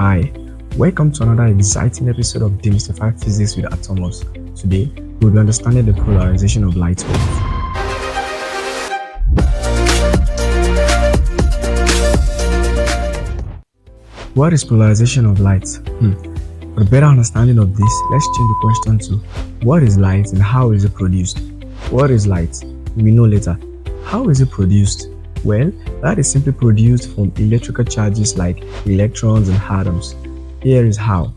Hi, welcome to another exciting episode of Demystify Physics with Atoms. Today, we'll be understanding the polarization of light waves. What is polarization of light? For a better understanding of this, let's change the question to what is light and how is it produced? What is light? We know later. How is it produced? Well, light is simply produced from electrical charges like electrons and atoms. Here is how.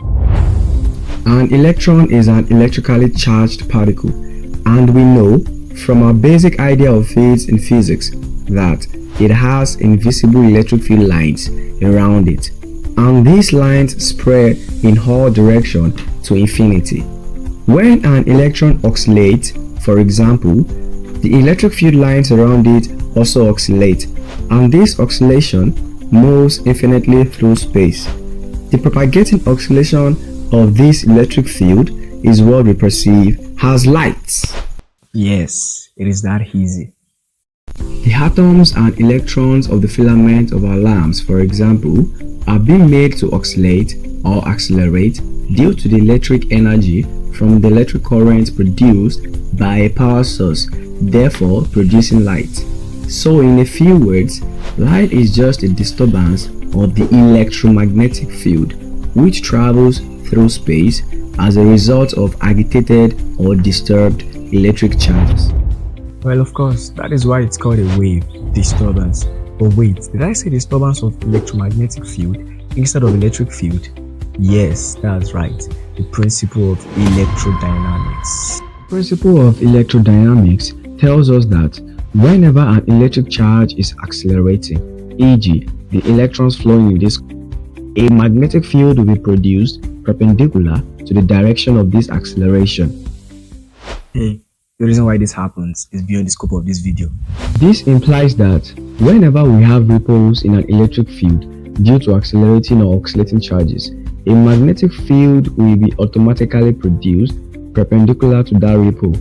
An electron is an electrically charged particle, and we know from our basic idea of fields in physics that it has invisible electric field lines around it, and these lines spread in all directions to infinity. When an electron oscillates, for example, the electric field lines around it also oscillate, and this oscillation moves infinitely through space. The propagating oscillation of this electric field is what we perceive as light. Yes, it is that easy. The atoms and electrons of the filament of our lamps, for example, are being made to oscillate or accelerate due to the electric energy from the electric current produced by a power source, therefore producing light. So in a few words, light is just a disturbance of the electromagnetic field which travels through space as a result of agitated or disturbed electric charges. Well, of course, that is why it's called a wave, disturbance. But wait, did I say disturbance of electromagnetic field instead of electric field? Yes, that's right, the principle of electrodynamics. The principle of electrodynamics tells us that whenever an electric charge is accelerating, e.g., the electrons flowing in this, a magnetic field will be produced perpendicular to the direction of this acceleration. Hey, the reason why this happens is beyond the scope of this video. This implies that whenever we have ripples in an electric field due to accelerating or oscillating charges, a magnetic field will be automatically produced perpendicular to that ripple.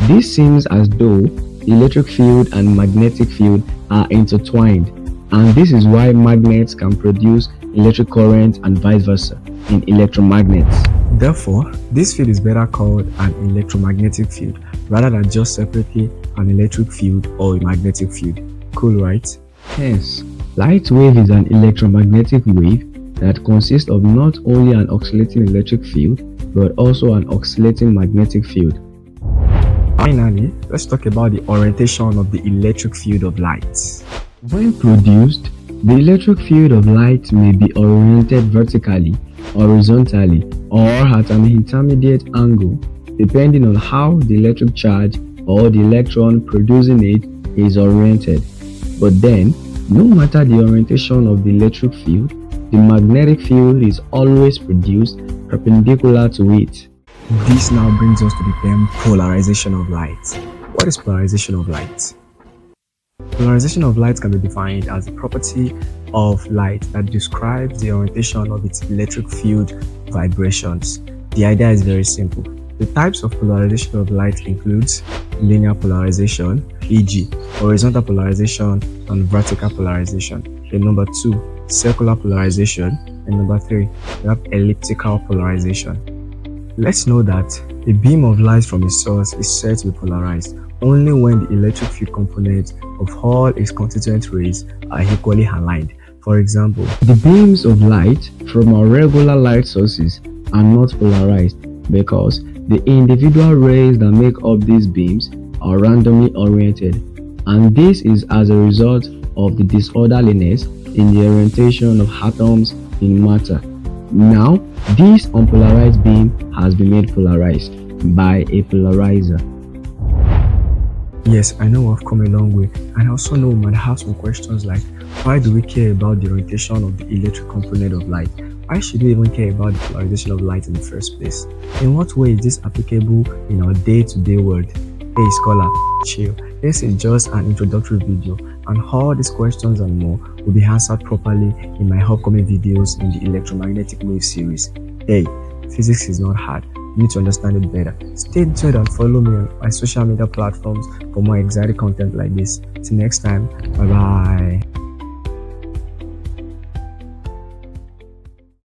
This seems as though the electric field and magnetic field are intertwined, and this is why magnets can produce electric current and vice versa in electromagnets. Therefore, this field is better called an electromagnetic field rather than just separately an electric field or a magnetic field. Cool, right? Hence, light wave is an electromagnetic wave that consists of not only an oscillating electric field but also an oscillating magnetic field. Finally, let's talk about the orientation of the electric field of light. When produced, the electric field of light may be oriented vertically, horizontally, or at an intermediate angle, depending on how the electric charge or the electron producing it is oriented. But then, no matter the orientation of the electric field, the magnetic field is always produced perpendicular to it. This now brings us to the term polarization of light. What is polarization of light? Polarization of light can be defined as the property of light that describes the orientation of its electric field vibrations. The idea is very simple. The types of polarization of light includes linear polarization, e.g., horizontal polarization and vertical polarization. Then number 2, circular polarization, and number 3, we have elliptical polarization. Let's know that a beam of light from a source is said to be polarized only when the electric field components of all its constituent rays are equally aligned. For example, the beams of light from our regular light sources are not polarized because the individual rays that make up these beams are randomly oriented, and this is as a result of the disorderliness in the orientation of atoms in matter. Now, this unpolarized beam has been made polarized by a polarizer. Yes, I know I've come a long way, and I also know we might have some questions like, why do we care about the orientation of the electric component of light? Why should we even care about the polarization of light in the first place? In what way is this applicable in our day-to-day world? Hey scholar, chill. This is just an introductory video, and all these questions and more will be answered properly in my upcoming videos in the electromagnetic wave series. Hey, physics is not hard. You need to understand it better. Stay tuned and follow me on my social media platforms for more exciting content like this. Till next time, bye bye.